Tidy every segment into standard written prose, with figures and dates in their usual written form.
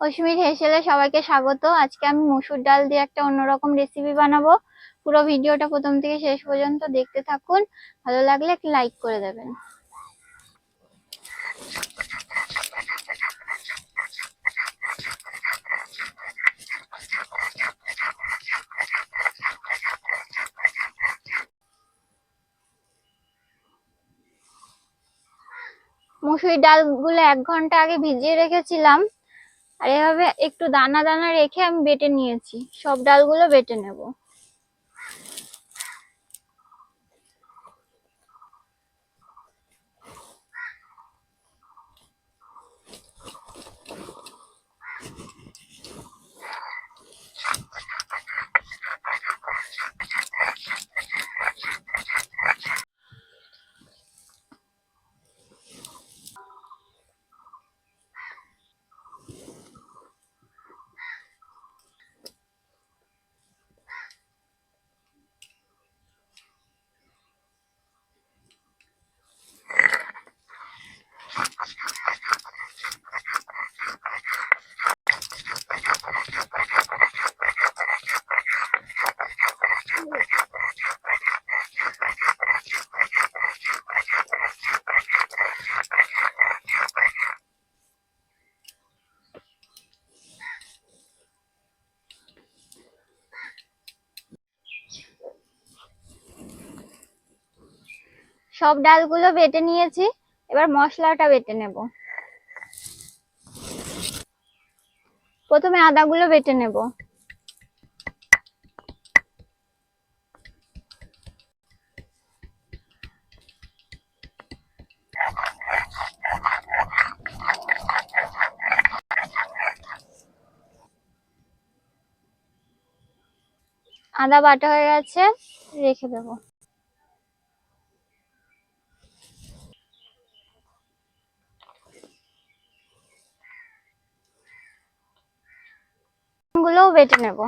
অস্মির হেসেলে সবাইকে স্বাগত। আজকে আমি মসুর ডাল দিয়ে একটা অন্যরকম রেসিপি বানাবো। পুরো ভিডিওটা প্রথম থেকে শেষ পর্যন্ত দেখতে থাকুন। ভালো লাগলে একটা লাইক করে দেবেন। মসুর ডালগুলো 1 ঘন্টা আগে ভিজিয়ে রেখেছিলাম, আর এভাবে একটু দানা দানা রেখে আমি বেটে নিয়েছি। সব ডালগুলো বেটে নেব। সব ডালগুলো বেটে নিয়েছি, এবার মশলাটা বেটে নেব। প্রথমে আদাগুলো বেটে নেব। আদা বাটা হয়ে গেছে, রেখে দেবো। গুলোও বেটে নেব।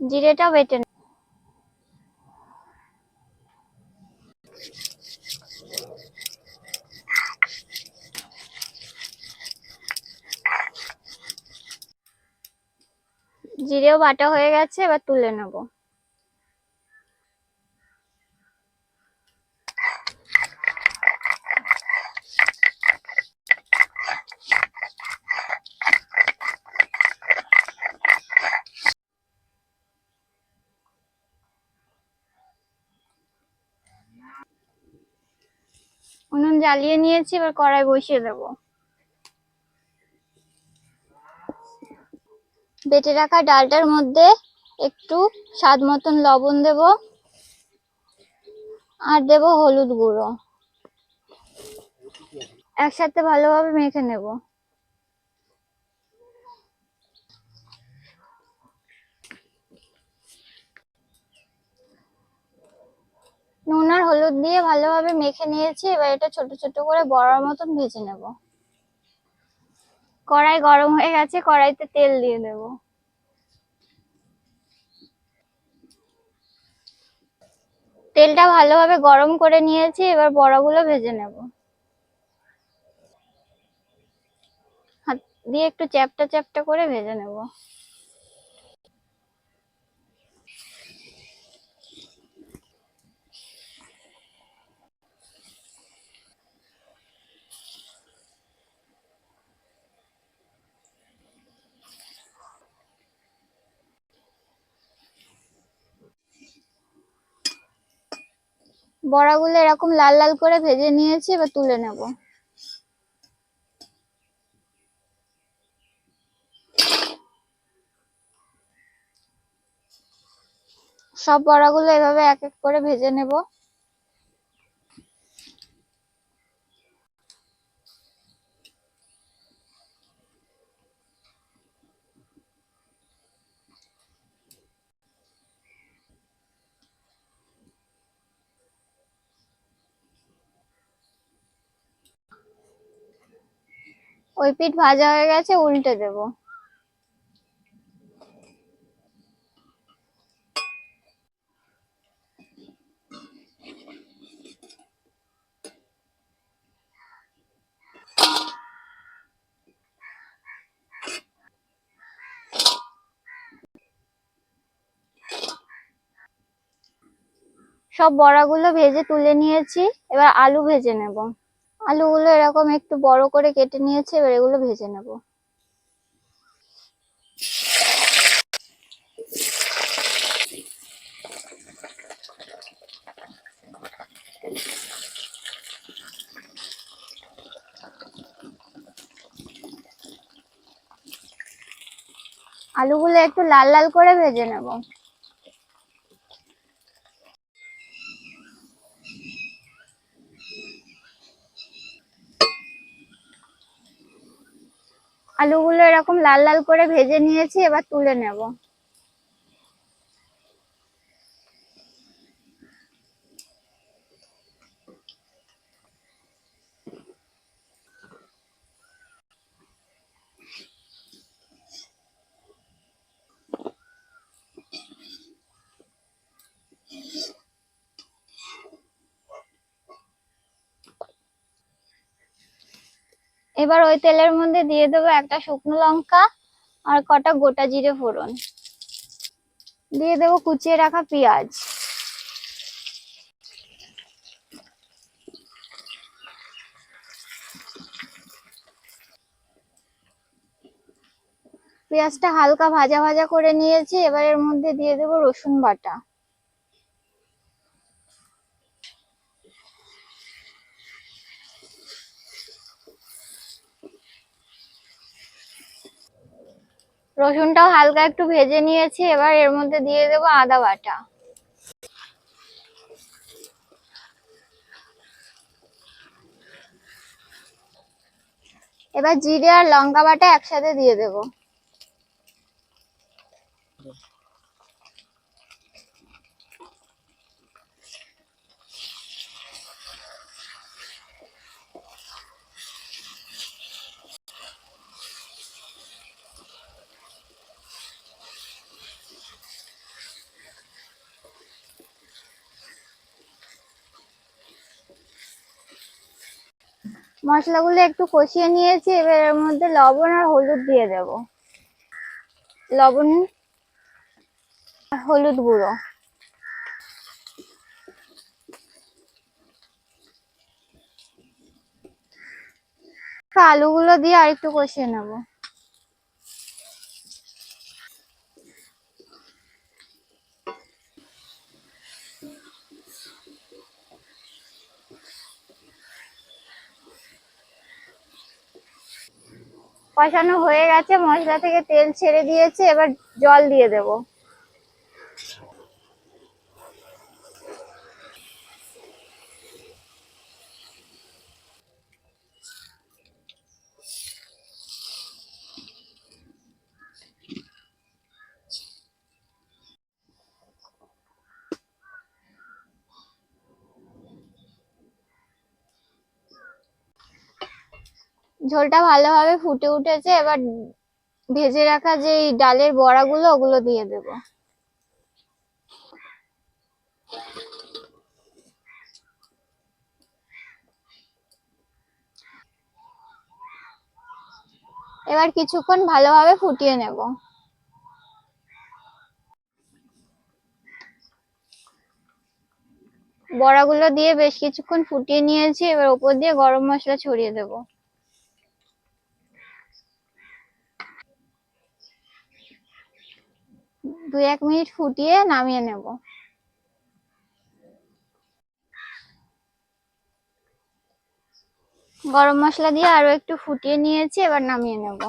জিরেটাও বেটে নেব। জিরেও বাটা হয়ে গেছে, এবার তুলে নেব। উনুন জ্বালিয়ে নিয়েছি, এবার কড়াই বসিয়ে দেব। বেটে রাখা ডালটার মধ্যে একটু স্বাদ মতন লবণ দেব, আর দেব হলুদ গুঁড়ো। একসাথে ভালোভাবে মেখে নেব। নুন আর হলুদ দিয়ে ভালোভাবে মেখে নিয়েছি, এবার এটা ছোট ছোট করে বড়ার মতন ভেজে নেব। কড়াই গরম হয়ে গেছে, কড়াইতে তেল দিয়ে দেব। তেলটা ভালোভাবে গরম করে নিয়েছি, এবার বড়াগুলো ভেজে নেব। হাত দিয়ে একটু চ্যাপটা চ্যাপটা করে ভেজে নেব। বড়াগুলো এরকম লাল লাল করে ভেজে নিয়েছি, এবার তুলে নেব। সব বড়াগুলো এভাবে এক এক করে ভেজে নেব। ওই পিঠ ভাজা হয়ে গেছে, উল্টে দেব। সব বড়াগুলো ভেজে তুলে নিয়েছি, এবার আলু ভেজে নেব। আলুগুলো এরকম একটু বড় করে কেটে নিয়েছি, এবার এগুলো ভেজে নেব। আলুগুলো একটু লাল লাল করে ভেজে নেব। আলুগুলো এরকম লাল লাল করে ভেজে নিয়েছি, এবার তুলে নেব। এবার ওই তেলের মধ্যে দিয়ে দেবো একটা শুকনো লঙ্কা আর কটা গোটা জিরে ফোড়ন, দিয়ে দেবো কুচিয়ে রাখা পেঁয়াজ। পেঁয়াজটা হালকা ভাজা ভাজা করে নিয়েছি, এবার এর মধ্যে দিয়ে দেবো রসুন বাটা। রসুনটাও হালকা একটু ভেজে নিয়েছি, এবার এর মধ্যে দিয়ে দেবো আদা বাটা। এবার জিরে আর লঙ্কা বাটা একসাথে দিয়ে দেবো। মশলাগুলো একটু কষিয়ে নিয়েছি, এবার এর মধ্যে লবণ আর হলুদ দিয়ে দেব। লবণ, হলুদ গুঁড়ো। আলুগুলো দিয়ে আর একটু কষিয়ে নেব। কষানো হয়ে গেছে, মশলা থেকে তেল ছেড়ে দিয়েছে, এবার জল দিয়ে দেব। ঝোলটা ভালোভাবে ফুটে উঠেছে, এবার ভেজে রাখা যে ডালের বড়াগুলো ওগুলো দিয়ে দেব। এবার কিছুক্ষণ ভালোভাবে ফুটিয়ে নেব। বড়াগুলো দিয়ে বেশ কিছুক্ষণ ফুটিয়ে নিয়েছি, এবার উপর দিয়ে গরম মশলা ছড়িয়ে দেব। 2-1 মিনিট ফুটিয়ে নামিয়ে নেব। গরম মশলা দিয়ে আরো একটু ফুটিয়ে নিয়েছি, এবার নামিয়ে নেব।